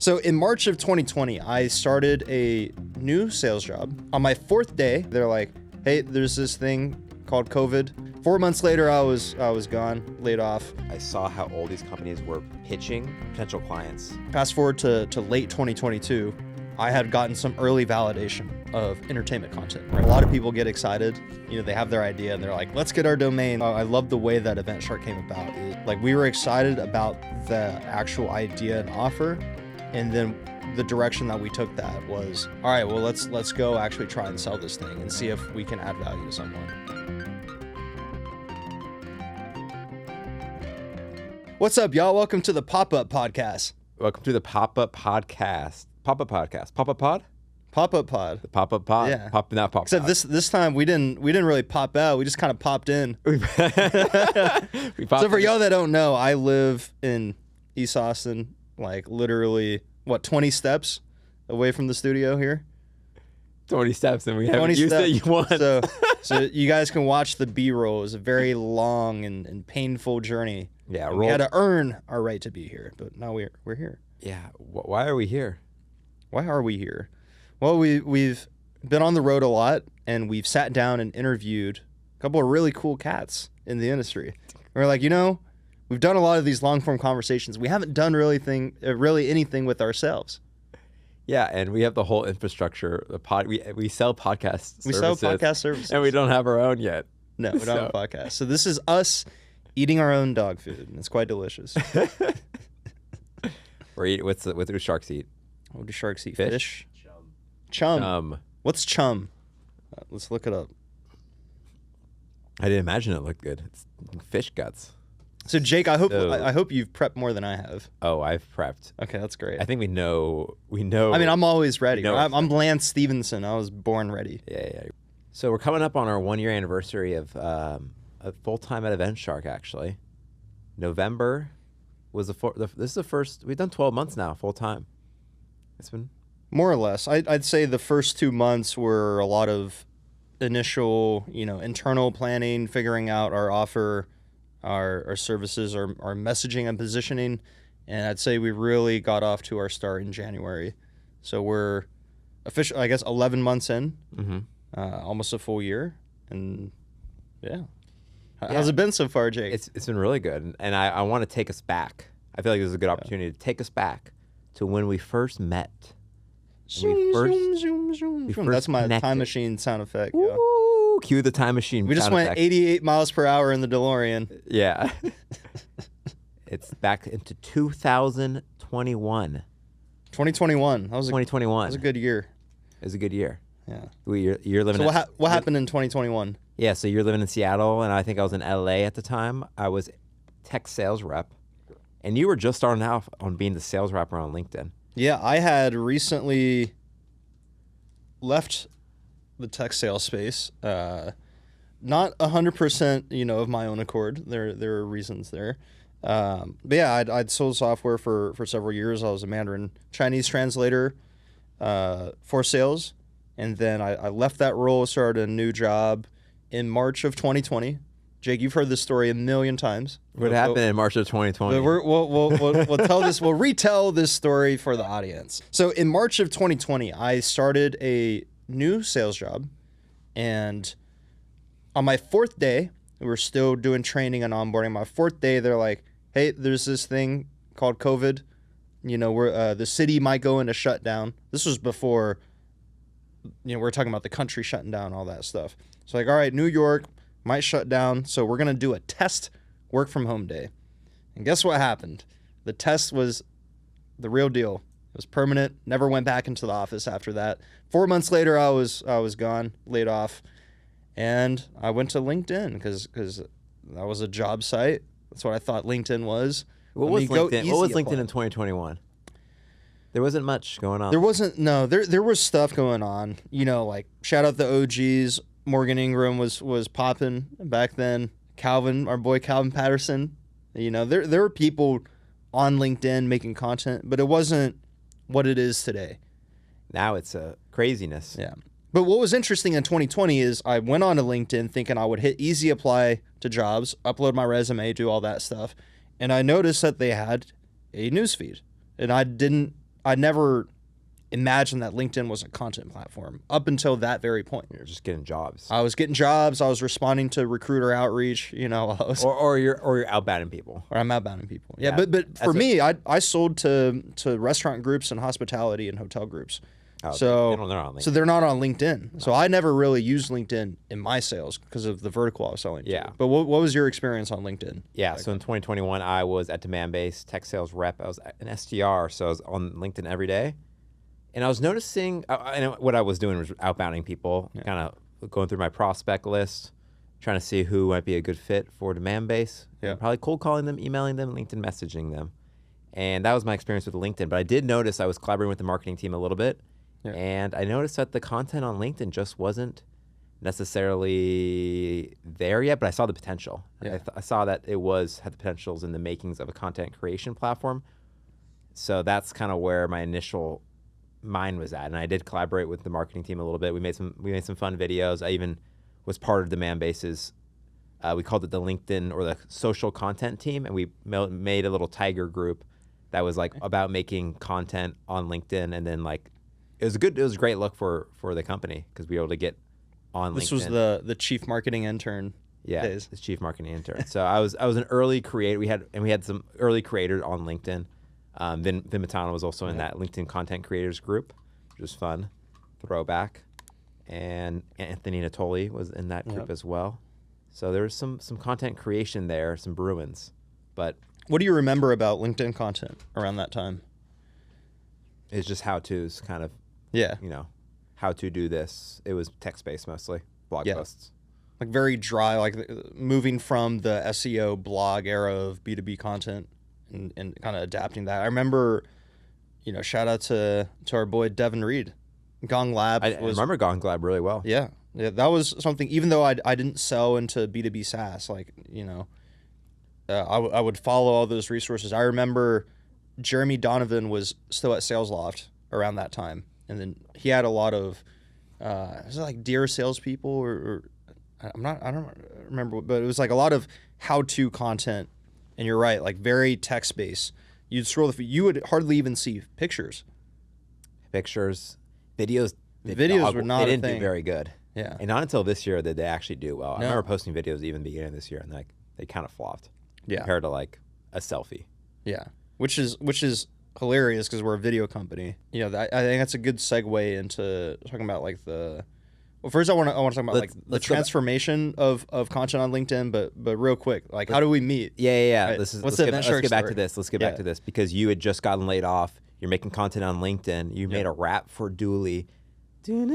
So in March of 2020, I started a new sales job. On my 4th day, they're like, hey, there's this thing called COVID. 4 months later, I was gone, laid off. I saw how all these companies were pitching potential clients. Fast forward to late 2022, I had gotten some early validation of entertainment content. Right? A lot of people get excited. You know, they have their idea and they're like, let's get our domain. I love the way that EventShark came about. Like, we were excited about the actual idea and offer. And then the direction that we took that was, all right, well, let's go actually try and sell this thing and see if we can add value to someone. What's up, y'all? Welcome to the Pop-Up Podcast. Welcome to the Pop-Up Podcast. Pop-Up Podcast. Pop-Up Pod? Pop-Up Pod. The Pop-Up Pod. Yeah. Not Pop-Up. Except this time we didn't really pop out. We just kind of popped in. We popped So for in. y'all that don't know, I live in East Austin, like literally, 20 steps away from the studio here? 20 steps and we 20 haven't used steps. it. You won. So you guys can watch the B-roll. It was a very long and painful journey. Yeah, And we had to earn our right to be here, but now we're here. Yeah. Why are we here? Why are we here? Well, we've been on the road a lot, and we've sat down and interviewed a couple of really cool cats in the industry. We're like, we've done a lot of these long-form conversations. We haven't done really anything with ourselves. Yeah, and we have the whole infrastructure. We sell podcast services. We sell podcast services. And we don't have our own yet. No, we don't have a podcast. So this is us eating our own dog food, and it's quite delicious. What do sharks eat? What do sharks eat? Fish? Fish? Chum. What's chum? Let's look it up. I didn't imagine it looked good. It's fish guts. So Jake, I hope you've prepped more than I have. Oh, I've prepped. Okay, that's great. I think we know. I mean, I'm always ready. No, I'm Lance Stevenson. I was born ready. Yeah. So we're coming up on our 1-year anniversary of full-time at EventShark, actually. November was this is the first. We've done 12 months now, full-time. It's been... More or less. I'd say the first 2 months were a lot of initial, internal planning, figuring out our offer, our services, our messaging and positioning. And I'd say we really got off to our start in January. So we're officially, I guess, 11 months in, almost a full year. And yeah. How's it been so far, Jake? It's been really good. And I want to take us back. I feel like this is a good opportunity to take us back to when we first met. Zoom. That's my connected. time machine sound effect. Ooh, cue the time machine. We just went 88 miles per hour in the DeLorean. Yeah. It's back into 2021. 2021. That was 2021. That was a good year. It was a good year. Yeah. You're living. So what happened in 2021? Yeah. So you're living in Seattle, and I think I was in LA at the time. I was tech sales rep, and you were just starting out on being the sales rep on LinkedIn. Yeah, I had recently left the tech sales space. Not 100%, of my own accord. There are reasons there. But yeah, I'd sold software for several years. I was a Mandarin Chinese translator for sales. And then I left that role, started a new job in March of 2020. Jake, you've heard this story a million times. What happened in March of 2020? We'll tell this. We'll retell this story for the audience. So in March of 2020, I started a new sales job, and on my 4th day, we were still doing training and onboarding. My 4th day, they're like, "Hey, there's this thing called COVID. The city might go into shutdown." This was before, we're talking about the country shutting down, all that stuff. So like, all right, New York might shut down, so we're going to do a test work from home day. And guess what happened? The test was the real deal. It was permanent, never went back into the office after that. 4 months later, I was gone, laid off, and I went to LinkedIn because that was a job site. That's what I thought LinkedIn was. What was LinkedIn in 2021? There wasn't much going on. There was stuff going on. Like shout out the OGs. Morgan Ingram was popping back then. Calvin, our boy Calvin Patterson. There were people on LinkedIn making content, but it wasn't what it is today. Now it's a craziness. Yeah. But what was interesting in 2020 is I went on to LinkedIn thinking I would hit easy apply to jobs, upload my resume, do all that stuff. And I noticed that they had a newsfeed. And I I never imagined that LinkedIn was a content platform up until that very point. You're just getting jobs. I was getting jobs. I was responding to recruiter outreach. You know, or you're outbounding people. Or I'm outbounding people. Yeah, but for me, I sold to restaurant groups and hospitality and hotel groups. Oh, so they're not on LinkedIn. So they're not on LinkedIn. No. So I never really used LinkedIn in my sales because of the vertical I was selling to. Yeah. But what was your experience on LinkedIn? Yeah. So in 2021, I was at Demand Base tech sales rep. I was an SDR, so I was on LinkedIn every day. And I was noticing, and what I was doing was outbounding people, kind of going through my prospect list, trying to see who might be a good fit for Demand Base. Yeah. Probably cold calling them, emailing them, LinkedIn messaging them. And that was my experience with LinkedIn. But I did notice I was collaborating with the marketing team a little bit. Yeah. And I noticed that the content on LinkedIn just wasn't necessarily there yet, but I saw the potential. Yeah. I saw that it had the potentials in the makings of a content creation platform. So that's kind of where my initial mind was at. And I did collaborate with the marketing team a little bit. We made some fun videos. I even was part of Demand Base's, we called it the LinkedIn or the social content team, and we made a little tiger group that was like about making content on LinkedIn, and then like it was a great look for the company because we were able to get on LinkedIn. This was the chief marketing intern days. The chief marketing intern. So I was an early creator. We had some early creators on LinkedIn. Vin Matano was also in that LinkedIn content creators group, which was fun. Throwback. And Anthony Natoli was in that group as well. So there was some content creation there, some Bruins. But what do you remember about LinkedIn content around that time? It's just how-tos, kind of. Yeah. You know, how to do this. It was text-based mostly, blog posts. Like very dry, like moving from the SEO blog era of B2B content and kind of adapting that. I remember, you know, shout out to our boy Devin Reed. Gong Lab. I remember Gong Lab really well. Yeah. Yeah, that was something, even though I didn't sell into B2B SaaS, like, you know, I would follow all those resources. I remember Jeremy Donovan was still at SalesLoft around that time. And then he had a lot of, is it like dear salespeople or I don't remember, but it was like a lot of how-to content. And you're right, like very text-based. You'd scroll, you would hardly even see pictures. Videos were not they a didn't thing. Do very good. Yeah. And not until this year did they actually do well. No. I remember posting videos even beginning of this year, and like they kind of flopped. Yeah. Compared to like a selfie. Yeah. Which is hilarious because we're a video company. You know, I think that's a good segue into talking about like the. Well, first I want to talk about like the transformation of content on LinkedIn, but real quick, like how do we meet? Yeah. Right. Let's get back to this. Let's get back to this because you had just gotten laid off. You're making content on LinkedIn. You made a rap for Dooley. We'll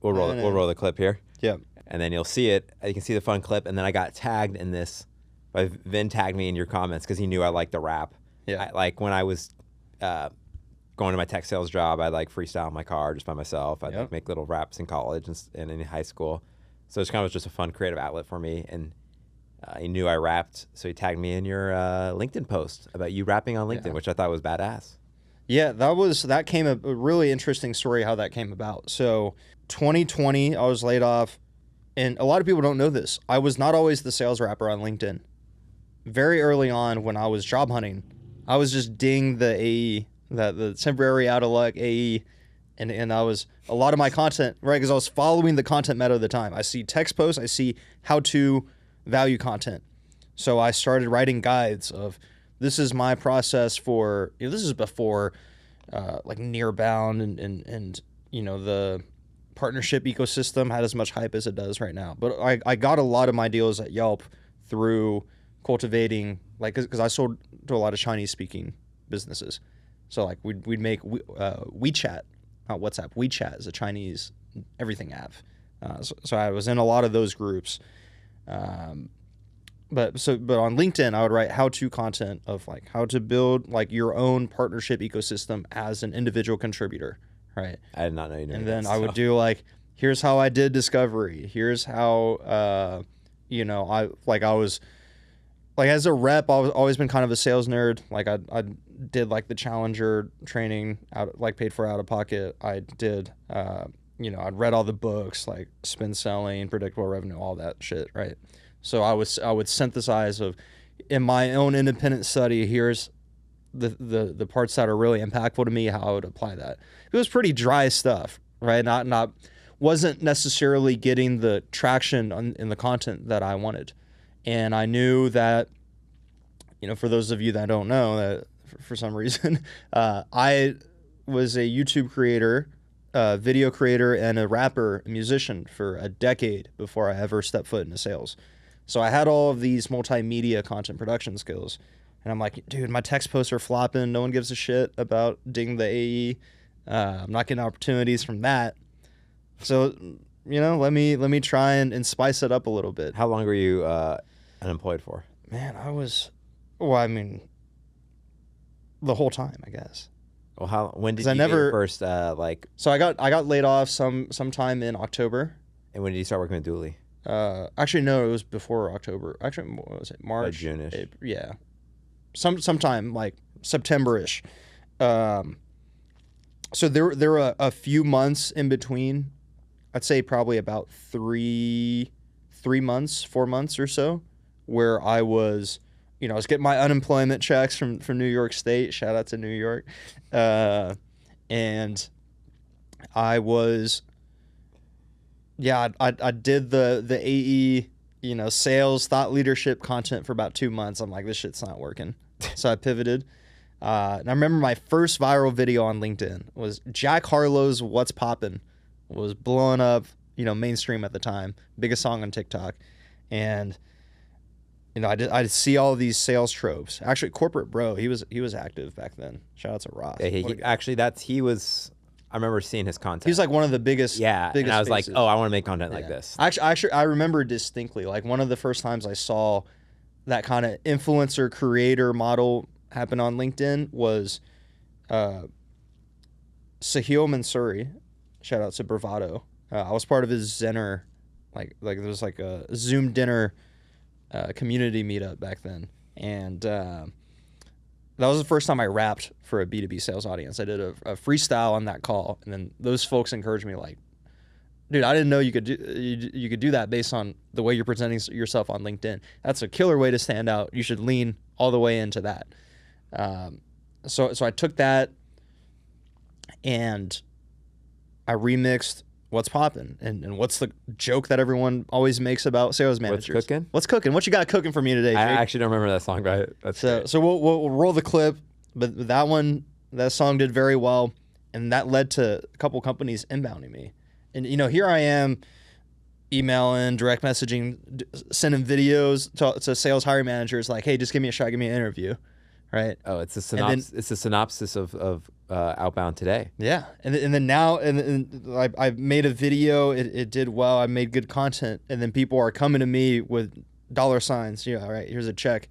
roll the clip here. Yeah. And then you'll see it. You can see the fun clip. And then I got tagged in this. Vin tagged me in your comments because he knew I liked the rap. Yeah. Like when I was going to my tech sales job, I'd like freestyle in my car just by myself. I'd make little raps in college and in high school. So it kind of was just a fun creative outlet for me. And he knew I rapped, so he tagged me in your LinkedIn post about you rapping on LinkedIn, which I thought was badass. Yeah, that came a really interesting story how that came about. So 2020, I was laid off, and a lot of people don't know this. I was not always the sales rapper on LinkedIn. Very early on when I was job hunting, I was just ding the AE, the temporary out of luck AE, and I was a lot of my content, right, because I was following the content meta of the time. I see text posts, I see how-to value content. So I started writing guides of this is my process for, you know, this is before like Nearbound and you know, the partnership ecosystem had as much hype as it does right now. But I got a lot of my deals at Yelp through cultivating, like, because I sold to a lot of Chinese speaking businesses. So like we'd make WeChat, not WhatsApp. WeChat is a Chinese everything app. So I was in a lot of those groups. But on LinkedIn, I would write how-to content of like how to build like your own partnership ecosystem as an individual contributor, right? I did not know you knew. And then I would do like, here's how I did discovery. Here's how, you know, I was like as a rep, I've always been kind of a sales nerd. Like I did like the Challenger training paid for out of pocket. I did, you know, I'd read all the books like Spin Selling, Predictable Revenue, all that shit, right? So I would synthesize in my own independent study, here's the parts that are really impactful to me, how I would apply that. It was pretty dry stuff, right? Wasn't necessarily getting the traction in the content that I wanted. And I knew that, for those of you that don't know, that for some reason, I was a YouTube creator, video creator, and a rapper, a musician for a decade before I ever stepped foot into sales. So I had all of these multimedia content production skills. And I'm like, dude, my text posts are flopping. No one gives a shit about Ding the AE. I'm not getting opportunities from that. So, let me try and spice it up a little bit. How long were you unemployed for? Man, the whole time, I guess. Well, when did you get your first So I got laid off sometime in October. And when did you start working with Dooley? Actually, no, it was before October. Actually, what was it? March, June-ish. April, yeah, sometime like September-ish. So there were a few months in between. I'd say probably about 4 months or so, where I was, I was getting my unemployment checks from New York State. Shout out to New York, and I was, I did the AE, sales, thought leadership content for about 2 months. I'm like, this shit's not working, so I pivoted. And I remember my first viral video on LinkedIn was Jack Harlow's "What's Poppin'." Was blowing up, mainstream at the time, biggest song on TikTok, and I see all these sales tropes. Actually, Corporate Bro, he was active back then. Shout out to Ross. Yeah, I remember seeing his content. He's like one of the biggest. Yeah, biggest and I was faces. like, oh, I want to make content like this. Actually, I remember distinctly, like one of the first times I saw that kind of influencer creator model happen on LinkedIn was Sahil Mansouri. Shout out to Bravado. I was part of his Zenner, like there was like a Zoom dinner community meetup back then, and that was the first time I rapped for a B2B sales audience. I did a freestyle on that call, and then those folks encouraged me like, dude, I didn't know you could do that based on the way you're presenting yourself on LinkedIn. That's a killer way to stand out. You should lean all the way into that. So I took that and I remixed "What's Poppin'" and what's the joke that everyone always makes about sales managers? What's cooking? What's cooking? What you got cooking for me today, Jake? I actually don't remember that song, but so we'll roll the clip. But that song did very well, and that led to a couple companies inbounding me. And here I am, emailing, direct messaging, sending videos to sales hiring managers like, hey, just give me a shot, give me an interview, right? Oh, it's a synopsis of Outbound today. Yeah, and then now I made a video. It did well. I made good content, and then people are coming to me with $signs. All right, here's a check.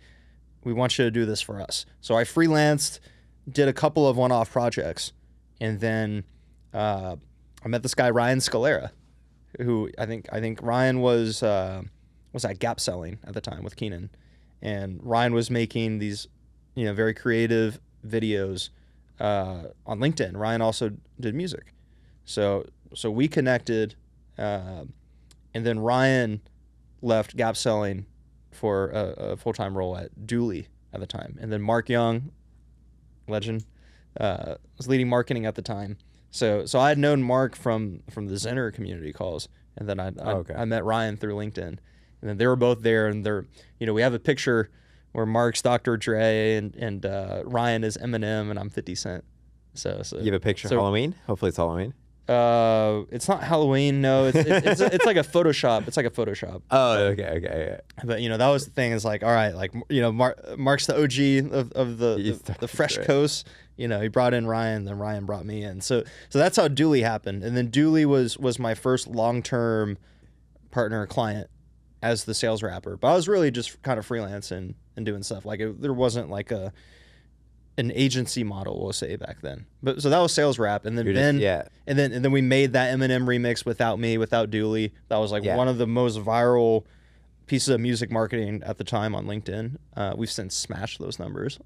We want you to do this for us. So I freelanced, did a couple of one-off projects, and then I met this guy Ryan Scalera, who I think Ryan was at Gap Selling at the time with Keenan, and Ryan was making these very creative videos on LinkedIn. Ryan also did music, so we connected, and then Ryan left Gap Selling for a full-time role at Dooley at the time, and then Mark Young, legend, was leading marketing at the time. So I had known Mark from the Zenner community calls, and then I met Ryan through LinkedIn, and then they were both there, and they're we have a picture where Mark's Dr. Dre and Ryan is Eminem and I'm 50 Cent. So you have a picture of Halloween? Hopefully it's Halloween. It's not Halloween. No, it's like a Photoshop. It's like a Photoshop. Oh, okay. But that was the thing. Is like, all right, like Mark's the OG of the Fresh Coast. He brought in Ryan, then Ryan brought me in. So that's how Dooley happened. And then Dooley was my first long-term partner client as the sales rapper. But I was really just kind of freelancing and doing stuff. Like there wasn't like an agency model, we'll say, back then. But so that was sales rap, and then we made that Eminem remix without me, without Dooley. That was like one of the most viral pieces of music marketing at the time on LinkedIn. We've since smashed those numbers.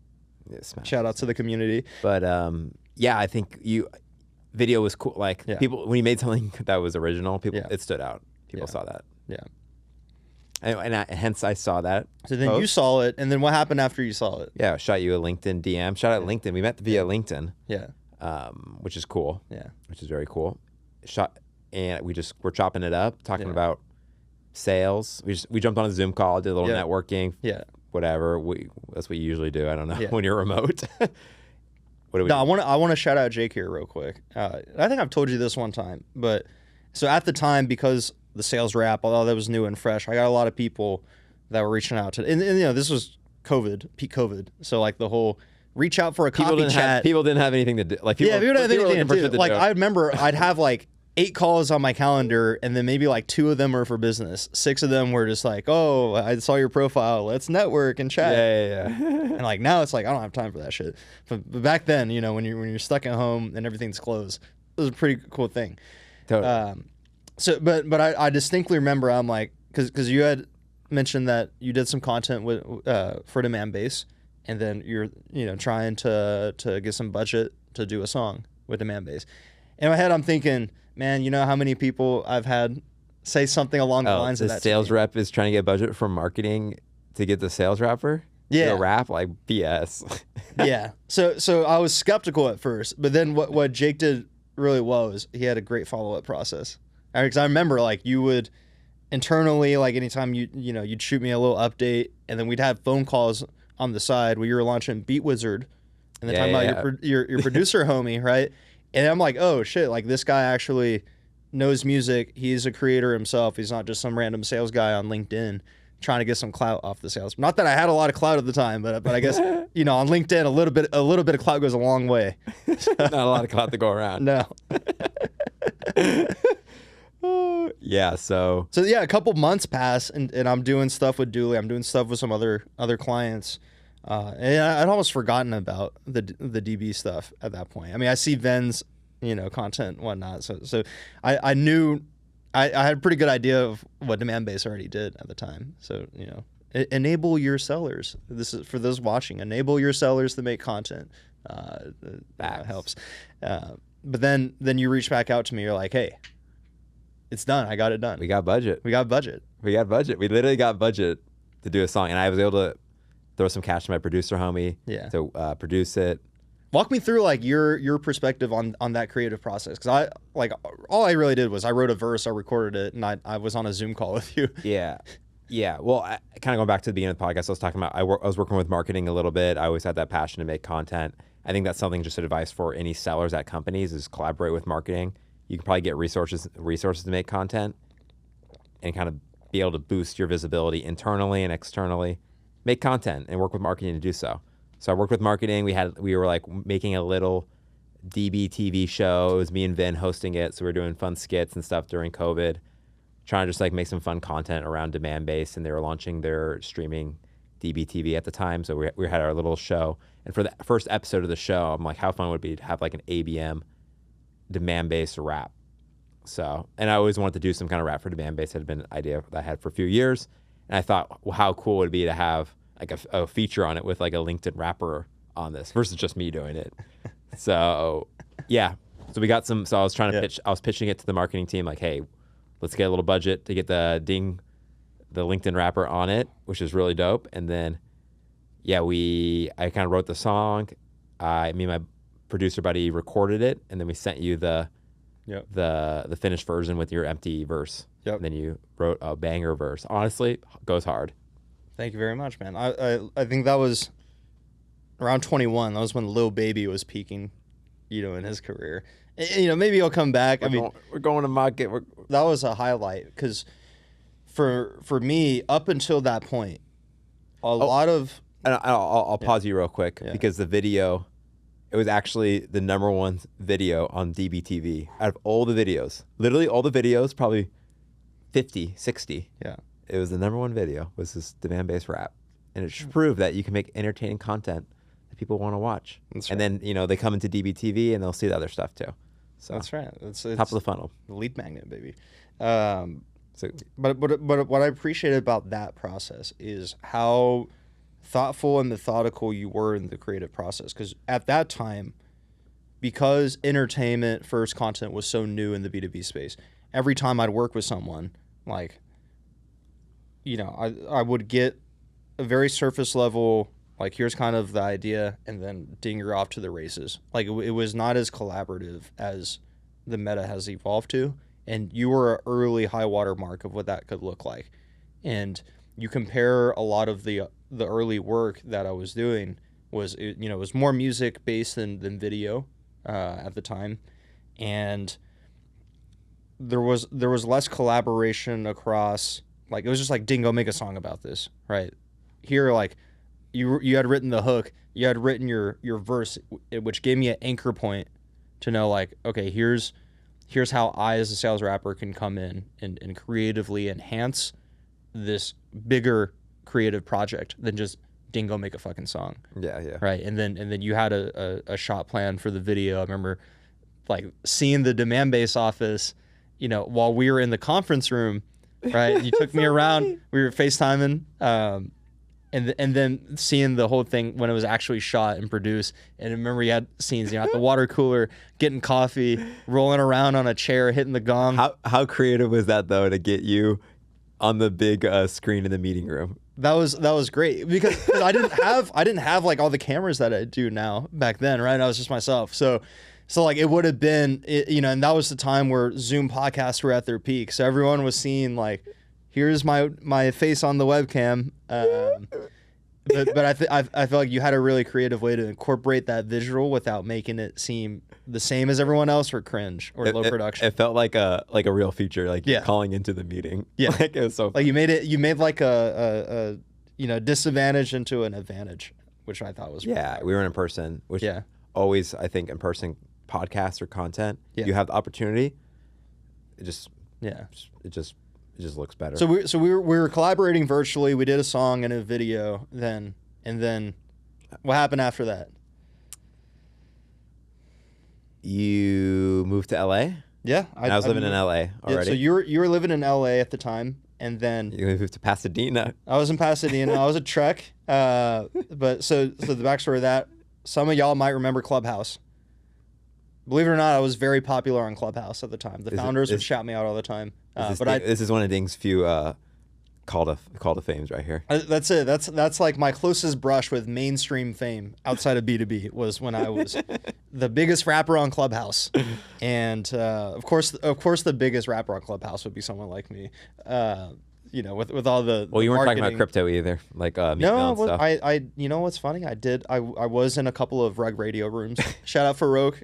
Yeah, shout out to the community. But I think video was cool. Like people, when you made something that was original, it stood out. People saw that. Yeah. hence I saw that. So then you saw it, and then what happened after you saw it? Yeah, I shot you a LinkedIn DM. Shout out LinkedIn. We met via LinkedIn. Yeah. Which is cool. Yeah. Which is very cool. And we're chopping it up, talking about sales. We jumped on a Zoom call, did a little networking. Yeah. Whatever. That's what you usually do. I don't know when you're remote. What do we? No, I want to shout out Jake here real quick. I think I've told you this one time, but so at the time, because the sales rep, although that was new and fresh, I got a lot of people that were reaching out to, and this was peak COVID, so like the whole reach out for a coffee chat. People didn't have anything to do. Like people didn't have anything to do. Like I remember, I'd have like 8 calls on my calendar, and then maybe like 2 of them were for business. 6 of them were just like, oh, I saw your profile, let's network and chat. Yeah. And like now it's like I don't have time for that shit. But back then, when you're stuck at home and everything's closed, it was a pretty cool thing. Totally. But I distinctly remember, I'm like, because you had mentioned that you did some content with for Demand Base, and then you're trying to get some budget to do a song with Demand Base. In my head, I'm thinking, man, you know how many people I've had say something along the lines of that. The sales rep is trying to get budget from marketing to get the sales rapper. Yeah, to rap, like BS. Yeah. So I was skeptical at first, but then what Jake did really well is he had a great follow up process. Because I remember like you would internally, like anytime you'd shoot me a little update, and then we'd have phone calls on the side where you were launching Beat Wizard, and then talking about your producer homie, right? And I'm like, oh shit, like this guy actually knows music. He's a creator himself. He's not just some random sales guy on LinkedIn trying to get some clout off the sales. Not that I had a lot of clout at the time, but I guess on LinkedIn a little bit of clout goes a long way. Not a lot of clout to go around. No. Yeah, so yeah, a couple months pass, and I'm doing stuff with Dooley. I'm doing stuff with some other clients, and I'd almost forgotten about the DB stuff at that point. I mean, I see Ven's content and whatnot, so I knew I had a pretty good idea of what Demand Base already did at the time. So enable your sellers. This is for those watching. Enable your sellers to make content. That helps. But then you reach back out to me. You're like, hey. It's done. I got it done. We got budget. We literally got budget to do a song, and I was able to throw some cash to my producer homie to produce it. Walk me through like your perspective on that creative process, because all I really did was I wrote a verse, I recorded it, and I was on a Zoom call with you. Yeah. Well, kind of going back to the beginning of the podcast, I was talking about I was working with marketing a little bit. I always had that passion to make content. I think that's something, just advice for any sellers at companies, is collaborate with marketing. You can probably get resources to make content and kind of be able to boost your visibility internally and externally. Make content and work with marketing to do so. So I worked with marketing. We were like making a little DB TV show. It was me and Vin hosting it. So we were doing fun skits and stuff during COVID, trying to just like make some fun content around Demand Base. And they were launching their streaming DB TV at the time. So we had our little show. And for the first episode of the show, I'm like, how fun would it be to have like an ABM Demand Base rap? So, and I always wanted to do some kind of rap for Demand Base. It had been an idea that I had for a few years, and I thought, well, how cool would it be to have like a feature on it with like a LinkedIn rapper on this versus just me doing it. So yeah, so we got some. So I was trying to pitch. I was pitching it to the marketing team, like, hey, let's get a little budget to get the LinkedIn rapper on it, which is really dope. And then I kind of wrote the song. Me and my producer buddy recorded it, and then we sent you the finished version with your empty verse. Yep. And then you wrote a banger verse. Honestly, goes hard. Thank you very much, man. I think that was around 21. That was when Lil Baby was peaking, in his career. Maybe he'll come back. We're going to market. That was a highlight because for me, up until that point, lot of. I'll pause you real quick because the video. It was actually the #1 video on DBTV out of all the videos. Literally all the videos, probably 50, 60. Yeah. It was the #1 video, was this Demand-Based rap. And it should prove that you can make entertaining content that people want to watch. That's and right. then, they come into DBTV and they'll see the other stuff too. So that's right. It's top of the funnel. The lead magnet, baby. But what I appreciated about that process is how thoughtful and methodical you were in the creative process, because at that time, because entertainment first content was so new in the B2B space, every time I'd work with someone, like I would get a very surface level, like, here's kind of the idea, and then ding, you're off to the races. Like, it was not as collaborative as the meta has evolved to, and you were an early high water mark of what that could look like. And you compare a lot of the early work that I was doing was, it was more music based than video at the time, and there was less collaboration across, like, it was just like, Dingo, make a song about this, right? Here, like, you had written the hook, you had written your verse, which gave me an anchor point to know, like, okay, here's how I as a sales rapper can come in and creatively enhance this bigger creative project than just Dingo, make a fucking song. Yeah, yeah. Right, and then you had a shot plan for the video. I remember, like, seeing the demand base office, while we were in the conference room, right? You took me around. We were FaceTiming, and then seeing the whole thing when it was actually shot and produced. And I remember you had scenes, at the water cooler, getting coffee, rolling around on a chair, hitting the gong. How creative was that, though, to get you on the big screen in the meeting room? That was great because I didn't have like all the cameras that I do now back then, right? I was just myself. So like, it would have been, and that was the time where Zoom podcasts were at their peak. So everyone was seeing, like, here's my face on the webcam. But I feel like you had a really creative way to incorporate that visual without making it seem the same as everyone else or cringe or low production. It felt like a real feature, like, calling into the meeting. Yeah, like, it was so like, you made like a disadvantage into an advantage, which I thought was we were in person, which always, I think, in person podcasts or content, you have the opportunity. It just looks better. So we were collaborating virtually. We did a song and a video then, and then what happened after that? You moved to LA? Yeah, I was living in LA already. Yeah, so you were living in LA at the time, and then you moved to Pasadena. I was in Pasadena. I was a Trek. But so the backstory of that, some of y'all might remember Clubhouse. Believe it or not, I was very popular on Clubhouse at the time. The founders would shout me out all the time. This is one of Ding's few call to fames right here. That's it. That's like my closest brush with mainstream fame outside of B2B was when I was the biggest rapper on Clubhouse, and of course the biggest rapper on Clubhouse would be someone like me. With all the you weren't marketing. talking about crypto either, like no. Stuff. I what's funny? I was in a couple of Rug Radio rooms. Shout out Farouk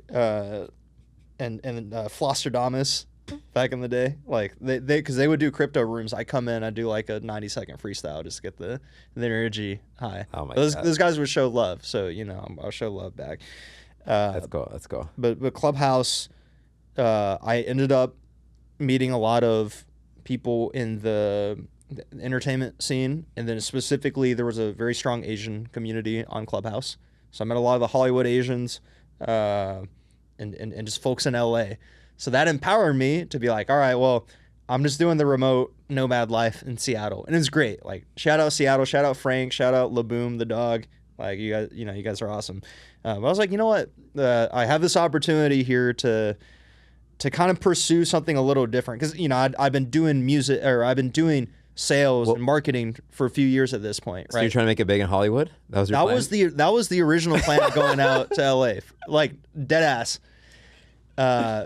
and Flostradamus. Back in the day, like because they would do crypto rooms. I come in, I do like a 90-second freestyle just to get the energy high. Oh my God. Those guys would show love, so I'll show love back. Let's go. But Clubhouse, I ended up meeting a lot of people in the entertainment scene, and then specifically there was a very strong Asian community on Clubhouse. So I met a lot of the Hollywood Asians, and just folks in LA. So that empowered me to be like, all right, well, I'm just doing the remote nomad life in Seattle, and it's great. Like, shout out Seattle, shout out Frank, shout out Laboom the dog. Like, you guys are awesome. But I was like, you know what? I have this opportunity here to kind of pursue something a little different because I've been doing music, or I've been doing sales and marketing for a few years at this point. Right? So you're trying to make it big in Hollywood? That was the original plan of going out to LA, like dead ass.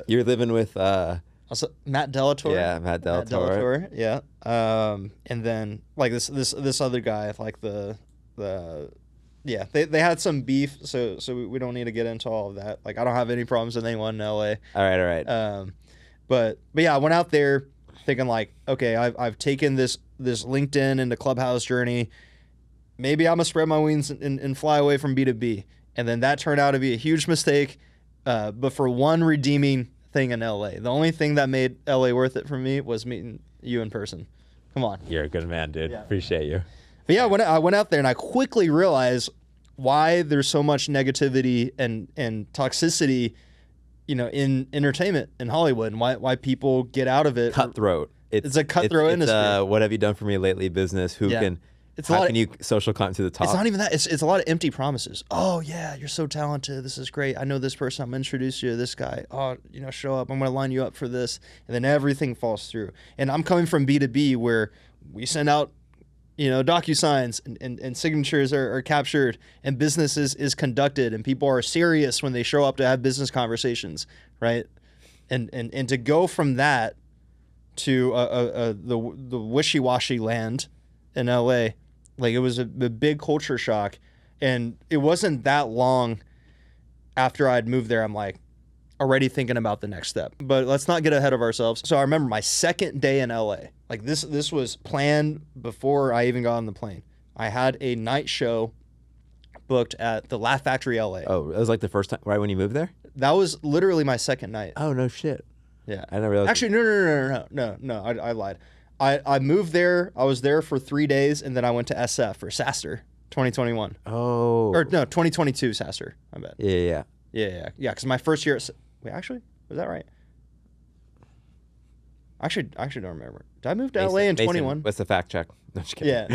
You're living with also Matt Delatorre. Yeah, Matt Delatorre. Yeah. And then like this other guy, like they had some beef, so we don't need to get into all of that. Like, I don't have any problems with anyone in LA. All right. But yeah, I went out there thinking like, okay, I've taken this LinkedIn into Clubhouse journey. Maybe I'm gonna spread my wings and fly away from B2B. And then that turned out to be a huge mistake. But for one redeeming thing in LA, the only thing that made LA worth it for me was meeting you in person. Come on. You're a good man, dude. Yeah. Appreciate you. But yeah, when I went out there and I quickly realized why there's so much negativity and toxicity, in entertainment in Hollywood, and why people get out of it. Cutthroat. It's a cutthroat industry. What have you done for me lately? Business. How can you social climb to the top? It's not even that. It's a lot of empty promises. Oh yeah, you're so talented. This is great. I know this person. I'm gonna introduce you to this guy. Oh, show up. I'm gonna line you up for this, and then everything falls through. And I'm coming from B2B where we send out DocuSigns and signatures are captured and business is conducted and people are serious when they show up to have business conversations, right? And to go from that to the wishy-washy land in LA, like it was a big culture shock. And it wasn't that long after I'd moved there, I'm like already thinking about the next step. But let's not get ahead of ourselves. So I remember my second day in LA. Like this was planned before I even got on the plane. I had a night show booked at the Laugh Factory LA. Oh, it was like the first time, right when you moved there? That was literally my second night. Oh, no shit. Yeah. I never realized. Actually, no. I lied. I moved there. I was there for 3 days, and then I went to SF for SaaStr 2021. Oh. Or no, 2022 SaaStr. I bet. Yeah. Yeah. Because my first year. Wait, actually, was that right? Actually, don't remember. Did I move to LA in 21? What's the fact check? No, just kidding. Yeah.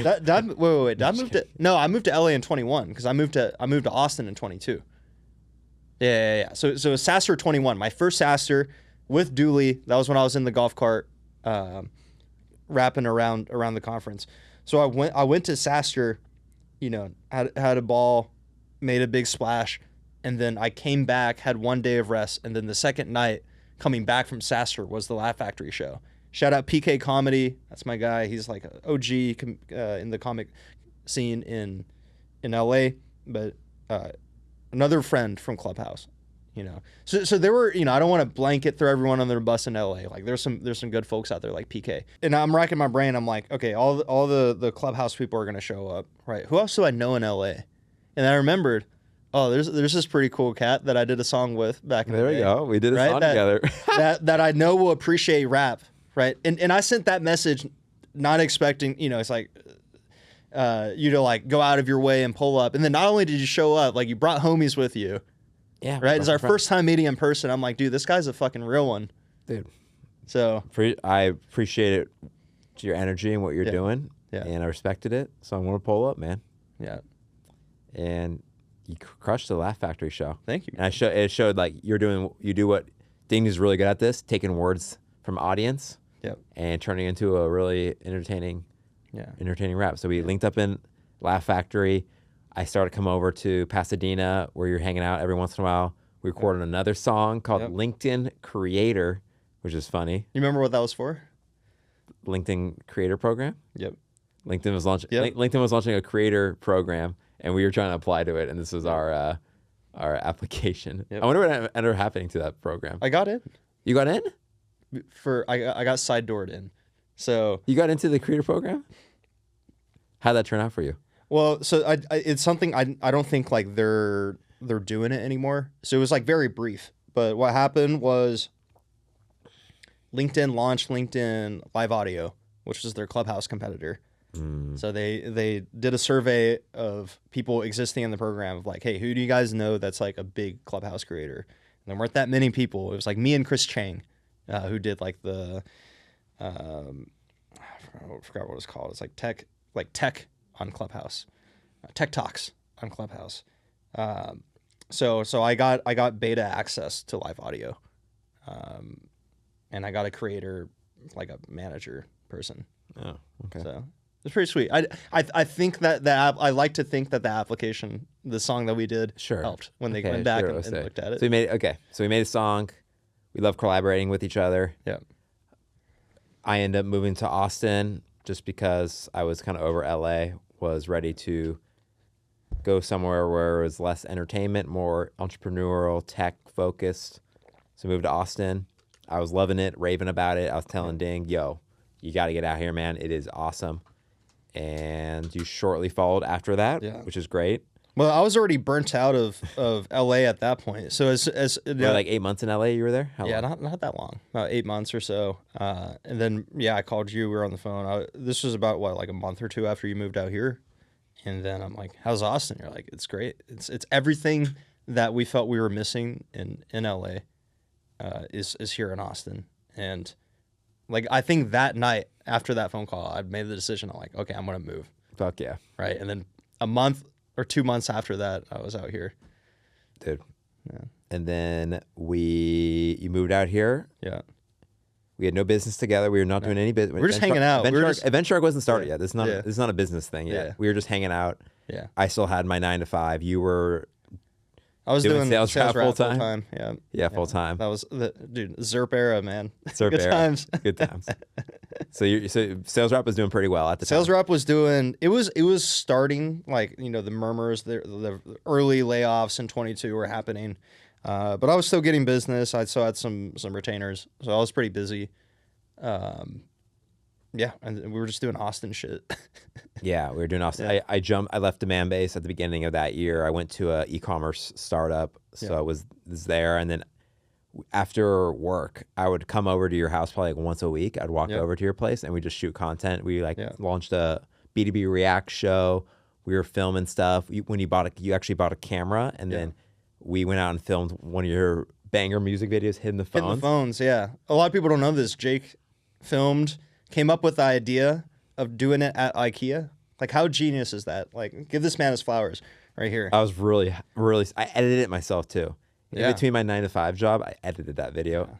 Wait. Did I move to? No, I moved to LA in 21 because I moved to Austin in 22. Yeah. So SaaStr 21, my first SaaStr with Dooley. That was when I was in the golf cart, rapping around the conference. So I went to SaaStr, had a ball, made a big splash, and then I came back, had 1 day of rest, and then the second night coming back from SaaStr was the Laugh Factory show. Shout out PK Comedy, that's my guy. He's like an OG in the comic scene in LA, but another friend from Clubhouse. So there were, I don't want to blanket throw everyone under the bus in LA. Like there's some good folks out there like PK. And I'm racking my brain. I'm like, okay, all the Clubhouse people are going to show up, right? Who else do I know in LA? And I remembered, oh, there's this pretty cool cat that I did a song with back in the day. There we go. We did a song together. that I know will appreciate rap, right? And I sent that message not expecting, it's like you to like go out of your way and pull up. And then not only did you show up, like you brought homies with you. Yeah. Right? It's our first time meeting in person. I'm like, dude, this guy's a fucking real one. Dude. So I appreciate it, your energy and what you're doing. Yeah. And I respected it. So I'm going to pull up, man. Yeah. And you crushed the Laugh Factory show. Thank you. And it showed like you do what Ding is really good at this, taking words from audience and turning into a really entertaining rap. So we linked up in Laugh Factory. I started to come over to Pasadena where you're hanging out every once in a while. We recorded another song called LinkedIn Creator, which is funny. You remember what that was for? LinkedIn Creator Program? Yep. LinkedIn was launching a creator program, and we were trying to apply to it, and this was our application. Yep. I wonder what ended up happening to that program. I got in. You got in? I got side doored in. So you got into the creator program? How'd that turn out for you? Well, so it's something I don't think like they're doing it anymore. So it was like very brief. But what happened was LinkedIn launched LinkedIn Live Audio, which is their Clubhouse competitor. So they did a survey of people existing in the program of like, hey, who do you guys know that's like a big Clubhouse creator? And there weren't that many people. It was like me and Chris Chang, who did like the I forgot what it was called. It's like tech on Clubhouse, Tech Talks on Clubhouse. So I got beta access to Live Audio, and I got a creator, like a manager person. Oh, okay. So it's pretty sweet. I think that I like to think that the application, the song that we did, helped when they went back and looked at it. So we made a song. We love collaborating with each other. Yeah. I ended up moving to Austin just because I was kind of over LA. Was ready to go somewhere where it was less entertainment, more entrepreneurial, tech focused. So moved to Austin. I was loving it, raving about it. I was telling Ding, yo, you got to get out here, man. It is awesome. And you shortly followed after that, which is great. Well, I was already burnt out of LA at that point. So as like 8 months in LA, you were there? How long? Not that long, about 8 months or so. And then I called you. We were on the phone. This was about like a month or two after you moved out here. And then I'm like, "How's Austin?" You're like, "It's great. It's everything that we felt we were missing in LA is here in Austin." And like I think that night after that phone call, I made the decision. I'm like, "Okay, I'm gonna move." Fuck yeah! Right. And then a month or 2 months after that, I was out here. Dude. Yeah. And then you moved out here. Yeah. We had no business together. We were not doing any business. We're just hanging out. EventShark wasn't started Yeah. yet. This is not a business thing yet. Yeah. We were just hanging out. Yeah. I still had my 9 to 5. You were I was doing sales rep full full-time? time. Yeah. Yeah, full time. That was dude, ZERP era, man. Zerp Good era. times. Good times. So sales rep was doing pretty well at the time. Sales rep was doing it was starting, like, you know, the murmurs, the early layoffs in 22 were happening. But I was still getting business. I still had some retainers. So I was pretty busy. Yeah, and we were just doing Austin shit. Yeah, we were doing Austin. Yeah. I left Demand Base at the beginning of that year. I went to a e-commerce startup, so I was there, and then after work, I would come over to your house probably like once a week. I'd walk over to your place, and we just shoot content. We launched a B2B React show. We were filming stuff. You actually bought a camera, and then we went out and filmed one of your banger music videos, Hidden the Phones. Hitting the phones, yeah. A lot of people don't know this. Jake came up with the idea of doing it at IKEA. Like, how genius is that? Like, give this man his flowers right here. I was really, I edited it myself too. In Yeah. between my 9 to 5 job, I edited that video.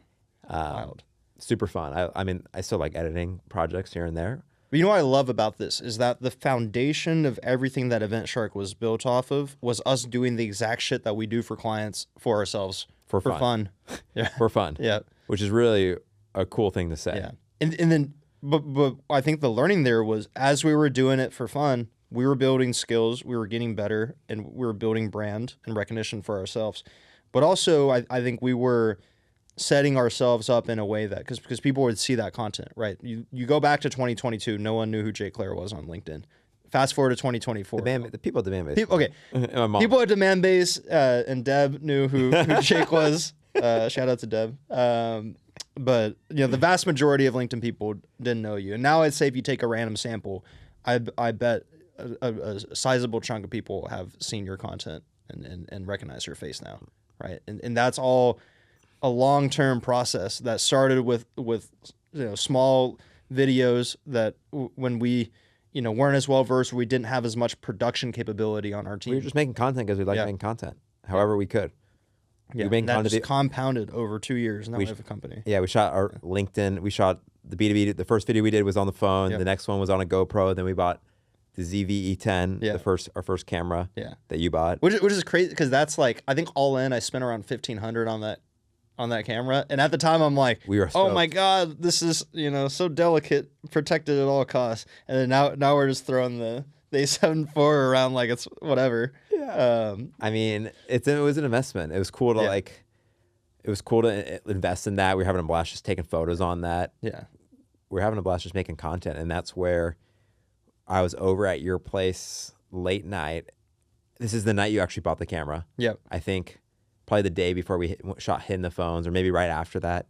Wild. Super fun. I mean, I still like editing projects here and there. But you know what I love about this is that the foundation of everything that EventShark was built off of was us doing the exact shit that we do for clients for ourselves For fun. Yeah. For fun. Yeah. Which is really a cool thing to say. Yeah. And then but I think the learning there was, as we were doing it for fun, we were building skills, we were getting better, and we were building brand and recognition for ourselves. But also I think we were setting ourselves up in a way that because people would see that content, right? You go back to 2022, no one knew who Jake Clare was on LinkedIn. Fast forward to 2024. The people at Demand Base. Okay. My mom. People at Demand Base and Deb knew who Jake was. Shout out to Deb. But you know, the vast majority of LinkedIn people didn't know you. And now I'd say if you take a random sample, I bet a sizable chunk of people have seen your content and recognize your face now, right? And that's all a long-term process that started with small videos that when we weren't as well versed, we didn't have as much production capability on our team. We were just making content because we liked making content, however we could. Yeah, and that just compounded over 2 years, and now we have a company. Yeah, we shot our LinkedIn. We shot the B2B. The first video we did was on the phone. The next one was on a GoPro. Then we bought the ZV-E10, our first camera that you bought. Which is crazy because that's like, I think all in, I spent around $1,500 on that camera. And at the time I'm like, oh my God, this is, so delicate, protected at all costs. And then now we're just throwing the A7 IV around like it's whatever. Yeah. I mean, it was an investment. It was cool to invest in that. We were having a blast just taking photos on that. Yeah. We were having a blast just making content. And that's where I was over at your place late night. This is the night you actually bought the camera. Yep. I think probably the day before we shot Hidden the Phones, or maybe right after that.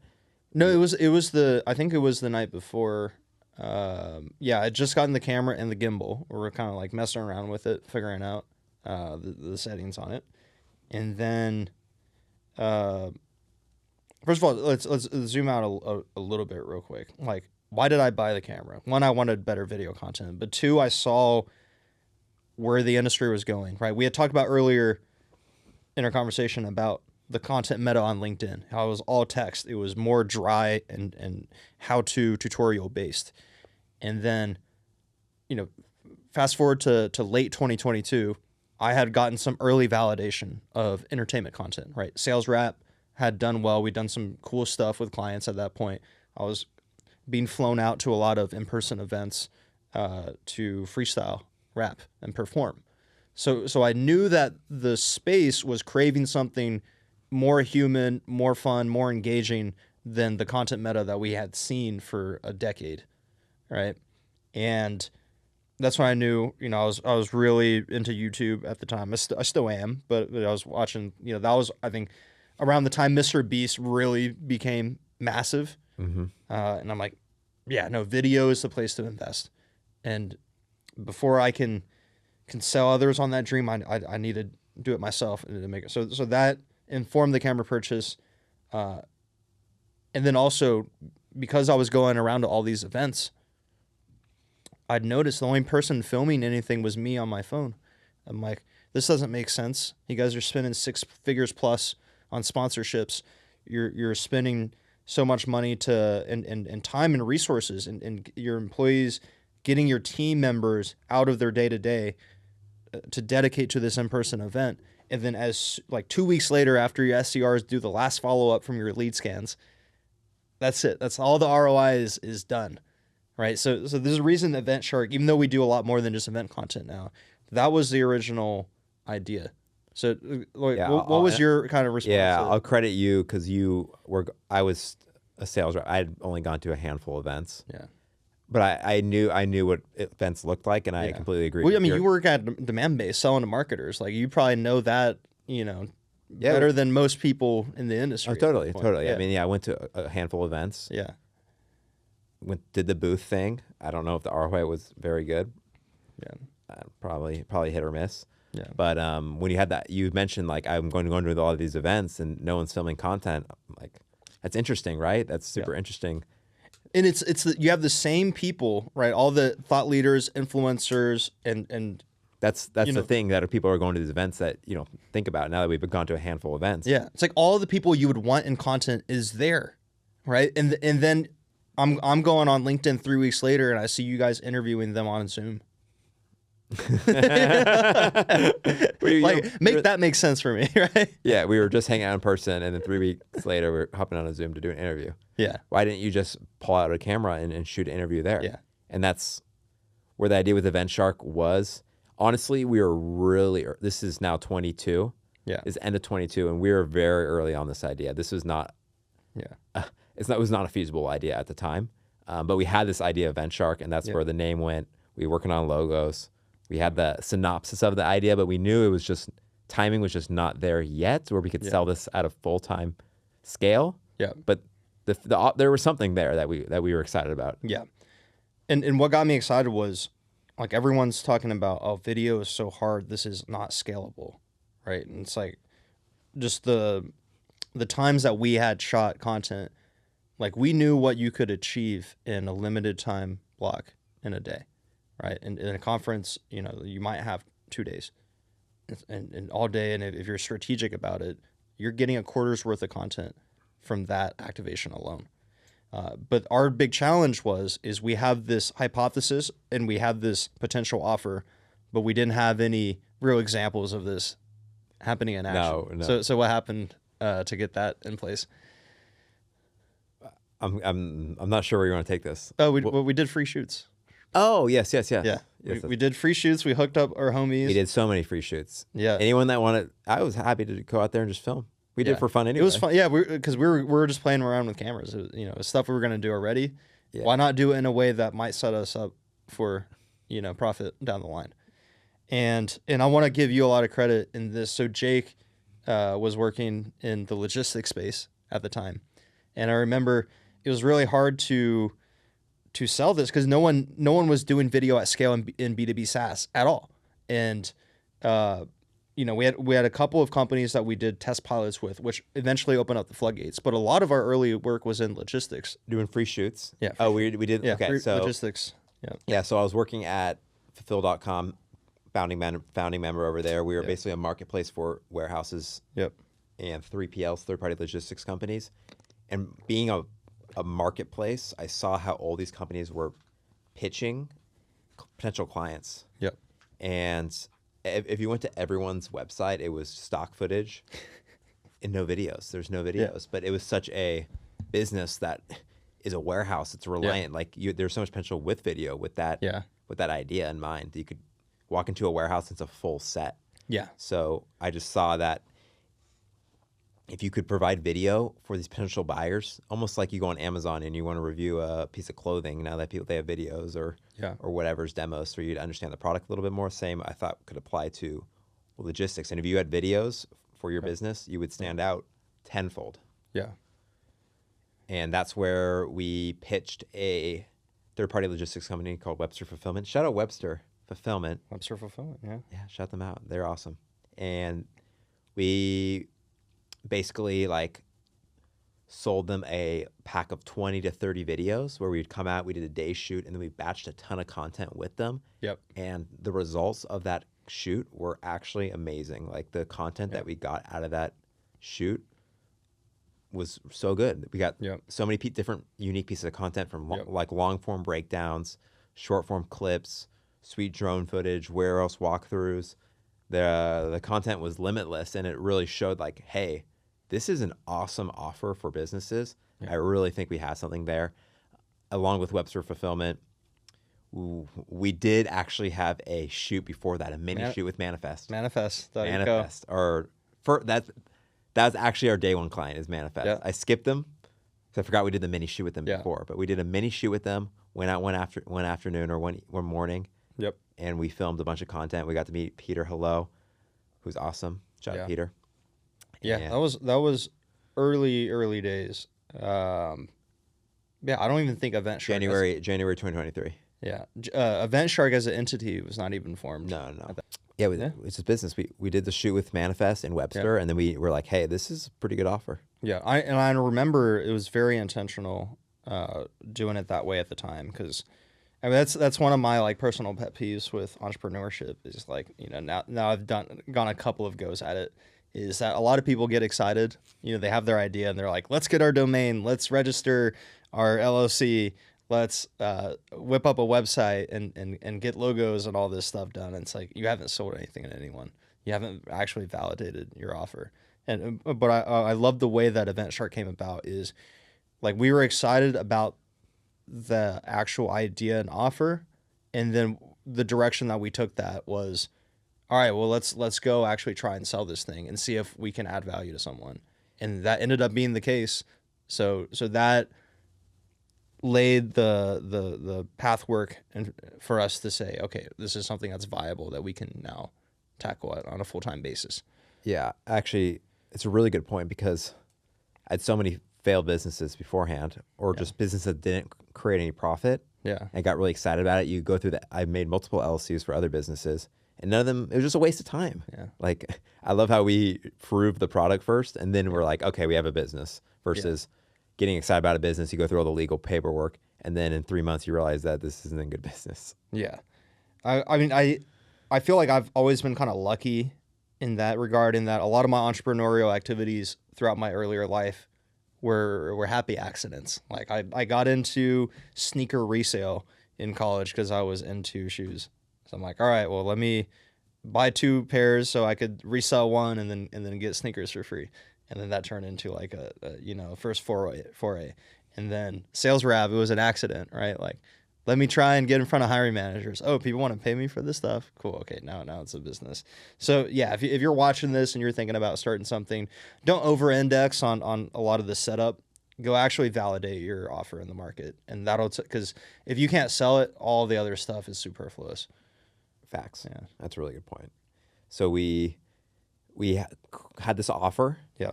No, I think it was the night before. I'd just gotten the camera and the gimbal. We were kind of like messing around with it, figuring out the settings on it. And then, first of all, let's zoom out a little bit real quick. Like, why did I buy the camera? One, I wanted better video content. But two, I saw where the industry was going, right? We had talked about earlier in our conversation about the content meta on LinkedIn, how it was all text. It was more dry and how-to tutorial based. And then, fast forward to late 2022, I had gotten some early validation of entertainment content, right? Sales Rap had done well. We'd done some cool stuff with clients at that point. I was being flown out to a lot of in-person events to freestyle, rap, and perform. So I knew that the space was craving something more human, more fun, more engaging than the content meta that we had seen for a decade, right? And that's when I knew, I was really into YouTube at the time. I still am, but I was watching, that was, I think, around the time Mr. Beast really became massive. Mm-hmm. And I'm like, video is the place to invest. And before I can sell others on that dream, I need to do it myself and to make it. So that informed the camera purchase. And then also, because I was going around to all these events, I'd noticed the only person filming anything was me on my phone. I'm like, this doesn't make sense. You guys are spending 6 figures plus on sponsorships. You're spending so much money to and time and resources and your employees getting your team members out of their day-to-day to dedicate to this in-person event. And then as like 2 weeks later, after your SDRs do the last follow-up from your lead scans, that's it. That's all the ROI is done, right? So there's a reason EventShark, even though we do a lot more than just event content now, that was the original idea. So like, Yeah, what was your kind of response? Yeah, to that? I'll credit you because I was a sales rep. I had only gone to a handful of events. Yeah. But I knew what events looked like, and I completely agree. Well, I mean, you work at demand base selling to marketers. Like, you probably know that, better than most people in the industry. Oh, totally. Yeah. I mean, I went to a handful of events. Yeah. Did the booth thing. I don't know if the ROI was very good. Yeah. Probably hit or miss. Yeah. But when you had that, you mentioned like I'm going to go into all of these events and no one's filming content. I'm like, that's interesting, right? That's super interesting. And you have the same people, right? All the thought leaders, influencers, and that's the thing that people are going to these events that think about now that we've gone to a handful of events. Yeah, it's like all the people you would want in content is there, right? And then I'm going on LinkedIn 3 weeks later and I see you guys interviewing them on Zoom. Make that make sense for me, right? Yeah, we were just hanging out in person, and then 3 weeks later, we're hopping on a Zoom to do an interview. Yeah. Why didn't you just pull out a camera and shoot an interview there? Yeah. And that's where the idea with EventShark was. Honestly, we were really. This is now 22. Yeah. It's end of 22, and we were very early on this idea. This was not. Yeah. It was not a feasible idea at the time, but we had this idea of EventShark, and that's where the name went. We were working on logos. We had the synopsis of the idea, but we knew it was just timing was just not there yet, where we could sell this at a full-time scale. Yeah. But there was something there that we were excited about. Yeah. And what got me excited was, like, everyone's talking about, oh, video is so hard, this is not scalable, right? And it's like just the times that we had shot content, like, we knew what you could achieve in a limited time block in a day. Right. And in a conference, you might have 2 days and all day. And if you're strategic about it, you're getting a quarter's worth of content from that activation alone. But our big challenge is we have this hypothesis and we have this potential offer, but we didn't have any real examples of this happening in action. No. So what happened to get that in place? I'm not sure where you want to take this. Oh, we did free shoots. Oh, yes. Yeah, we did free shoots. We hooked up our homies. We did so many free shoots. Yeah. Anyone that wanted, I was happy to go out there and just film. We did it for fun anyway. It was fun. Yeah, because we were just playing around with cameras. It was stuff we were going to do already. Yeah. Why not do it in a way that might set us up for, profit down the line? And I want to give you a lot of credit in this. So Jake was working in the logistics space at the time. And I remember it was really hard to sell this because no one was doing video at scale in B2B SaaS at all. And we had a couple of companies that we did test pilots with, which eventually opened up the floodgates. But a lot of our early work was in logistics, doing free shoots. Yeah. We did. Yeah. Okay. So logistics. Yeah. Yeah. So I was working at Fulfill.com, founding member over there. We were basically a marketplace for warehouses. Yep. And 3PLs, third-party logistics companies, and being a marketplace, I saw how all these companies were pitching potential clients. Yep. And if you went to everyone's website, it was stock footage and no videos. There's no videos, Yeah. but it was such a business that is a warehouse. It's reliant. Like there's so much potential with video, with that idea in mind. You could walk into a warehouse, it's a full set. Yeah. So I just saw that if you could provide video for these potential buyers, almost like you go on Amazon and you want to review a piece of clothing, now that they have videos or whatever's demos for you to understand the product a little bit more, same I thought could apply to logistics. And if you had videos for your business, you would stand out tenfold. Yeah. And that's where we pitched a third-party logistics company called Webster Fulfillment. Shout out Webster Fulfillment. Webster Fulfillment, yeah. Yeah, shout them out. They're awesome. And we basically sold them a pack of 20 to 30 videos where we'd come out, we did a day shoot, and then we batched a ton of content with them. Yep. And the results of that shoot were actually amazing. Like the content that we got out of that shoot was so good. We got Yep. so many different unique pieces of content from Yep. like long form breakdowns, short form clips, sweet drone footage, warehouse walkthroughs. The content was limitless, and it really showed like, hey, this is an awesome offer for businesses. Yeah. I really think we have something there. Along with Webster Fulfillment, we did actually have a shoot before that, a mini shoot with Manifest. Manifest. There Manifest, or for that's actually our day one client is Manifest. Yeah. I skipped them because I forgot we did the mini shoot with them Yeah. before, but we did a mini shoot with them. Went out one afternoon or one morning. Yep. And we filmed a bunch of content. We got to meet Peter Hello, who's awesome. Shout out Peter. Yeah, And that was early days. Yeah, I don't even think EventShark. January 2023. Yeah, EventShark as an entity was not even formed. No. Yeah, it's a business. We did the shoot with Manifest and Webster, and then we were like, hey, this is a pretty good offer. Yeah, I remember it was very intentional doing it that way at the time, because I mean that's one of my like personal pet peeves with entrepreneurship is like, you know, now I've gone a couple of goes at it, is that a lot of people get excited, you know, they have their idea and they're like, let's get our domain, let's register our LLC, let's whip up a website and get logos and all this stuff done. And it's like, you haven't sold anything to anyone. You haven't actually validated your offer. But I love the way that EventShark came about is like we were excited about the actual idea and offer, and then the direction that we took that was, all right, well let's go actually try and sell this thing and see if we can add value to someone. And that ended up being the case. So that laid the path work and for us to say, okay, this is something that's viable that we can now tackle it on a full-time basis. Yeah, actually, it's a really good point because I had so many failed businesses beforehand, or just businesses that didn't create any profit. Yeah. And got really excited about it. You go through that. I made multiple LLCs for other businesses, and none of them, it was just a waste of time. Yeah. Like, I love how we proved the product first, and then we're like, okay, we have a business, versus getting excited about a business. You go through all the legal paperwork, and then in 3 months, you realize that this isn't a good business. Yeah. I mean, I feel like I've always been kind of lucky in that regard, in that a lot of my entrepreneurial activities throughout my earlier life were happy accidents. Like I got into sneaker resale in college because I was into shoes. So I'm like, all right, well, let me buy 2 pairs so I could resell one and then get sneakers for free. And then that turned into like a first foray. And then sales rep, it was an accident, right? Like, let me try and get in front of hiring managers. Oh, people want to pay me for this stuff? Cool. Okay, now it's a business. So yeah, if you're watching this and you're thinking about starting something, don't over-index on a lot of the setup. Go actually validate your offer in the market, and that'll because if you can't sell it, all the other stuff is superfluous. Facts. Yeah, that's a really good point. So we had this offer. Yeah.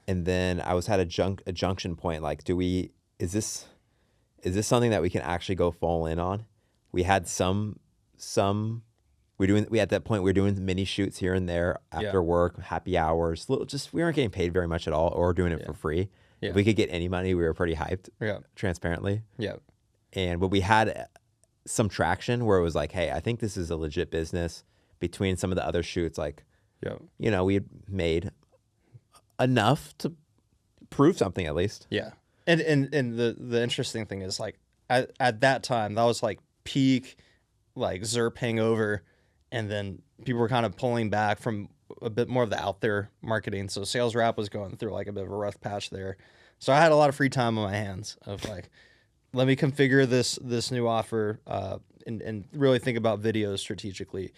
And then I was at a junction point. Like, is this something that we can actually go full in on? We had at that point we were doing mini shoots here and there after work, happy hours. We weren't getting paid very much at all, or doing it for free. Yeah. If we could get any money, we were pretty hyped. Yeah. Transparently. Yeah. But we had some traction where it was like, hey, I think this is a legit business. Between some of the other shoots, like, we had made enough to prove something at least. Yeah. And the interesting thing is, like, at that time, that was like peak like ZERP hangover, and then people were kind of pulling back from a bit more of the out there marketing. So sales rep was going through like a bit of a rough patch there. So I had a lot of free time on my hands of like, let me configure this new offer and really think about videos strategically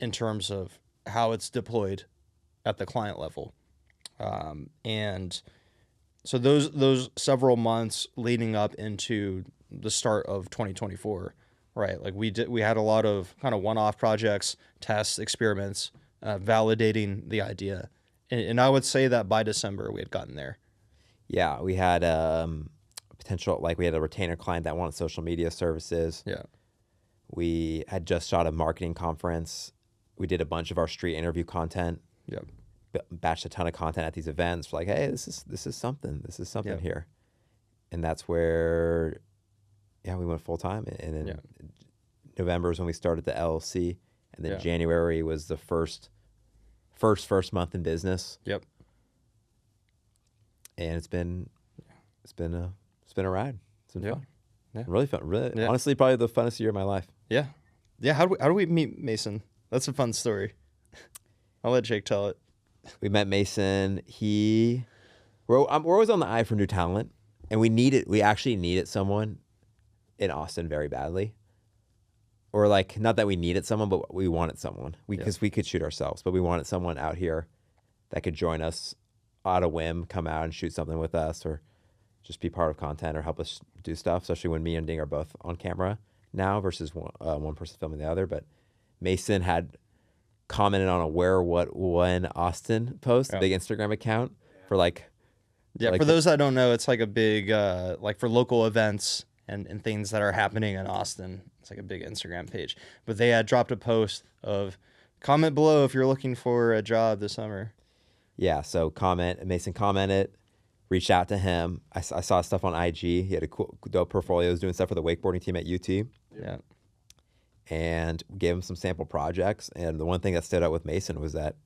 in terms of how it's deployed at the client level. And so those several months leading up into the start of 2024, right? Like we had a lot of kind of one-off projects, tests, experiments, validating the idea. And I would say that by December we had gotten there. Yeah, we had potential, like we had a retainer client that wanted social media services. Yeah. We had just shot a marketing conference. We did a bunch of our street interview content. Yep. Batched a ton of content at these events. We're like, hey, this is something. This is something here. And that's where, we went full time. And then November is when we started the LLC. And then January was the first month in business. Yep. and it's been a ride. It's been fun. Yeah. Really fun. Really, honestly, probably the funnest year of my life. Yeah. Yeah. How do we meet Mason? That's a fun story. I'll let Jake tell it. We met Mason. We're always on the eye for new talent, and we actually needed someone in Austin very badly. Or like, not that we needed someone, but we wanted someone. Because we could shoot ourselves, but we wanted someone out here that could join us out of whim, come out and shoot something with us, or just be part of content or help us do stuff, especially when me and Ding are both on camera now versus one person filming the other. But Mason had commented on a Where, What, When Austin post, a big Instagram account for like... Yeah, for those that don't know, it's like a big, like for local events and things that are happening in Austin. It's like a big Instagram page. But they had dropped a post of, comment below if you're looking for a job this summer. Yeah, so Mason commented, reached out to him. I saw stuff on IG. He had a cool, dope portfolio. He was doing stuff for the wakeboarding team at UT. Yeah. And gave him some sample projects. And the one thing that stood out with Mason was that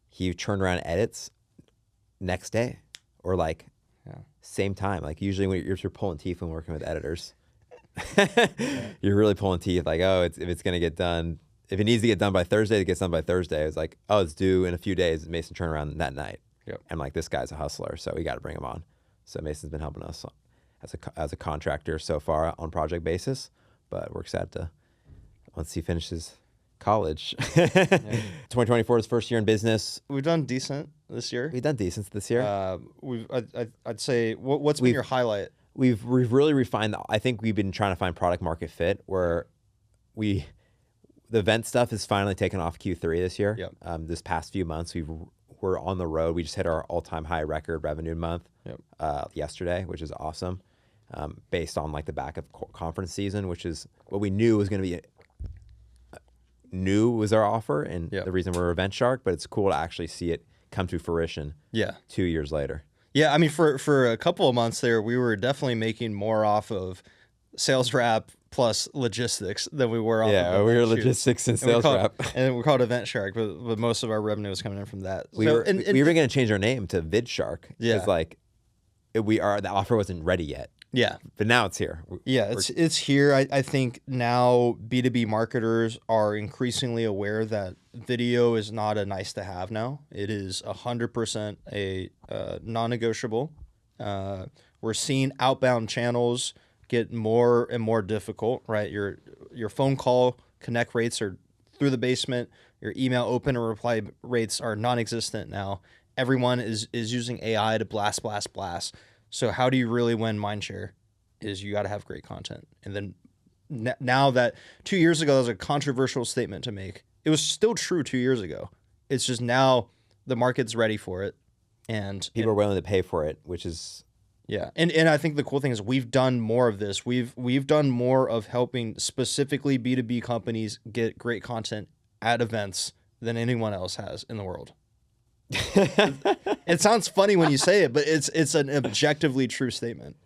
he turned around edits next day or like same time. Like usually when you're pulling teeth when working with editors, you're really pulling teeth. Like, oh, if it's going to get done, if it needs to get done by Thursday, it gets done by Thursday. It's like, oh, it's due in a few days. Mason turned around that night. Yep. And like, this guy's a hustler, so we got to bring him on. So Mason's been helping us as a contractor so far on project basis, but we're excited to, once he finishes college. 2024 is first year in business. We've done decent this year. We've done decent this year. I'd say, what's been your highlight? We've really refined. I think we've been trying to find product market fit where the event stuff is finally taken off Q3 this year. Yep. This past few months, we're on the road. We just hit our all-time high record revenue month yesterday, which is awesome. Based on like the back of conference season, which is what we knew was going to be. New was our offer, and the reason we're EventShark, but it's cool to actually see it come to fruition. 2 years later. Yeah, I mean, for a couple of months there, we were definitely making more off of sales rep plus logistics than we were off of we were logistics and sales rep. And we're called EventShark, but most of our revenue was coming in from that. We were going to change our name to VidShark. Yeah. Like, the offer wasn't ready yet. Yeah. But now it's here. Yeah, it's here. I think now B2B marketers are increasingly aware that video is not a nice to have now. It is 100% a non-negotiable. We're seeing outbound channels get more and more difficult, right? Your phone call connect rates are through the basement. Your email open and reply rates are non-existent now. Everyone is using AI to blast. So how do you really win mindshare? Is you got to have great content. And then now that 2 years ago, that was a controversial statement to make. It was still true 2 years ago. It's just now the market's ready for it. And people are willing to pay for it, which is... Yeah. And I think the cool thing is we've done more of this. We've done more of helping specifically B2B companies get great content at events than anyone else has in the world. It sounds funny when you say it, but it's an objectively true statement.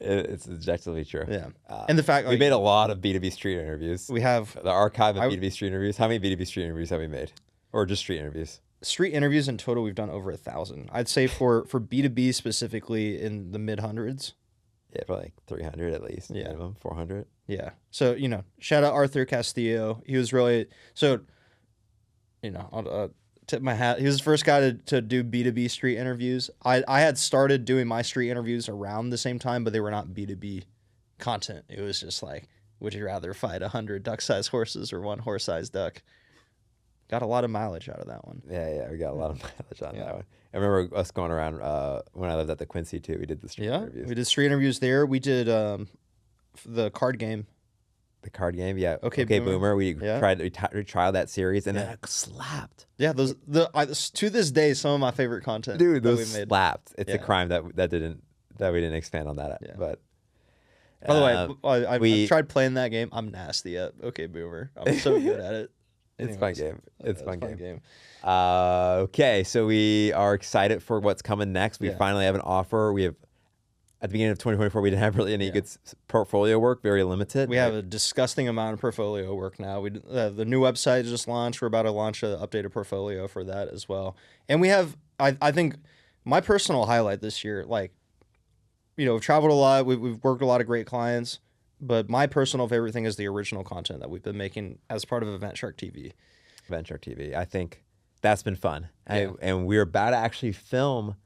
It's objectively true. Yeah. And the fact we made a lot of B2B street interviews. We have the archive of B2B street interviews. How many B2B street interviews have we made? Or just street interviews? Street interviews in total, we've done over 1,000. I'd say for B2B specifically in the mid hundreds. Yeah, probably like 300 at least. Yeah. Minimum, 400. Yeah. So, shout out Arthur Castillo. He was really, I'll tip my hat. He was the first guy to do B2B street interviews. I had started doing my street interviews around the same time, but they were not B2B content. It was just like, would you rather fight 100 duck-sized horses or one horse-sized duck? Got a lot of mileage out of that one. Yeah, we got a lot of mileage on that one. I remember us going around when I lived at the Quincy too. We did the street interviews. We did street interviews there. We did the card game. The card game, yeah. Okay, Boomer. We tried that series and it slapped. Yeah, to this day, some of my favorite content. Dude, those slapped. It's a crime that we didn't expand on that. Yeah. But by the way, I've tried playing that game. I'm nasty at Okay Boomer. I'm so good at it. It's a fun game. It's a fun game. Okay, so we are excited for what's coming next. We finally have an offer. We have, at the beginning of 2024, we didn't have really any good portfolio work, very limited. We have a disgusting amount of portfolio work now. The new website just launched. We're about to launch an updated portfolio for that as well. And we have, I think, my personal highlight this year, like, we've traveled a lot, we've worked with a lot of great clients, but my personal favorite thing is the original content that we've been making as part of EventShark TV. EventShark TV. I think that's been fun. Yeah. And we're about to actually film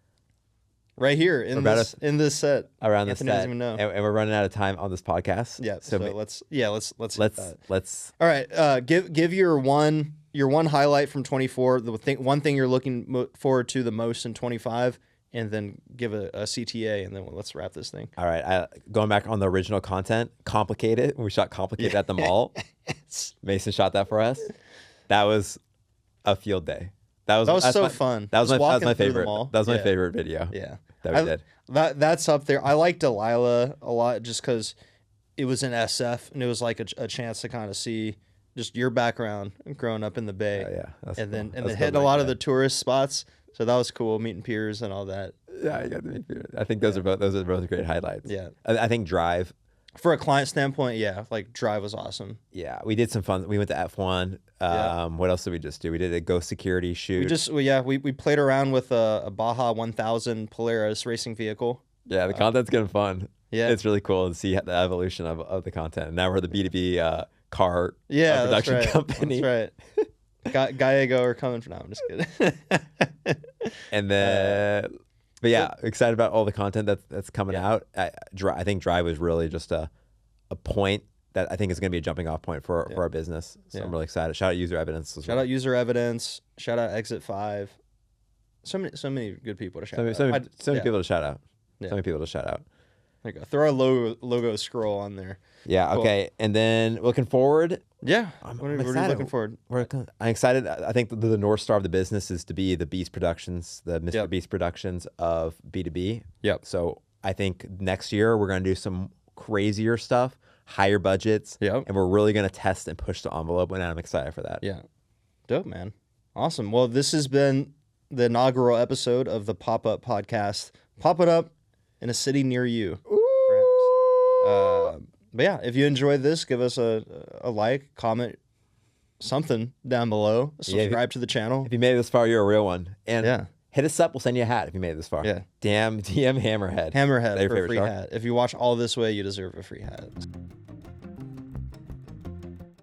right here in this set around Anthony the set, doesn't even know. And we're running out of time on this podcast. Yeah, so let's hit that. Let's. All right, give your one highlight from 24. One thing you're looking forward to the most in 25, and then give a CTA, and then let's wrap this thing. All right, going back on the original content, Complicated. We shot Complicated at the mall. Mason shot that for us. That was a field day. That was so fun. That was my favorite. That was my favorite video. Yeah, that we did. That's up there. I like Delilah a lot just because it was in SF and it was like a chance to kind of see just your background growing up in the Bay. And then hitting a lot of the tourist spots. So that was cool, meeting peers and all that. Yeah, I got to meet peers. I think those are both great highlights. Yeah, I think Drive. For a client standpoint, like Drive was awesome. Yeah, we did some fun. We went to F1. What else did we just do? We did a ghost security shoot. We played around with a Baja 1000 Polaris racing vehicle. Yeah, the content's getting fun. Yeah, it's really cool to see the evolution of the content. And now we're the B2B car production company. That's right. Gallego are coming for now. I'm just kidding. And then. But yeah, excited about all the content that's coming out. I think Drive was really just a point that I think is going to be a jumping off point for our business. So I'm really excited. Shout out User Evidence. Shout out User Evidence. Shout out Exit 5. So many good people to shout out. So many people to shout out. So many people to shout out. There you go. Throw our logo scroll on there. Yeah. Cool. Okay. And then looking forward. Yeah. I'm what are you looking forward? I'm excited. I think the North Star of the business is to be the Beast Productions, the Mr. Beast Productions of B2B. Yep. So I think next year we're going to do some crazier stuff, higher budgets. Yep. And we're really going to test and push the envelope, and I'm excited for that. Yeah. Dope, man. Awesome. Well, this has been the inaugural episode of the Pop-Up Podcast. Pop it up in a city near you. But yeah, if you enjoyed this, give us a like, comment, something down below. Subscribe to the channel. If you made it this far, you're a real one. And hit us up. We'll send you a hat if you made it this far. Yeah. DM Hammerhead. Hammerhead for a free hat. If you watch all this way, you deserve a free hat.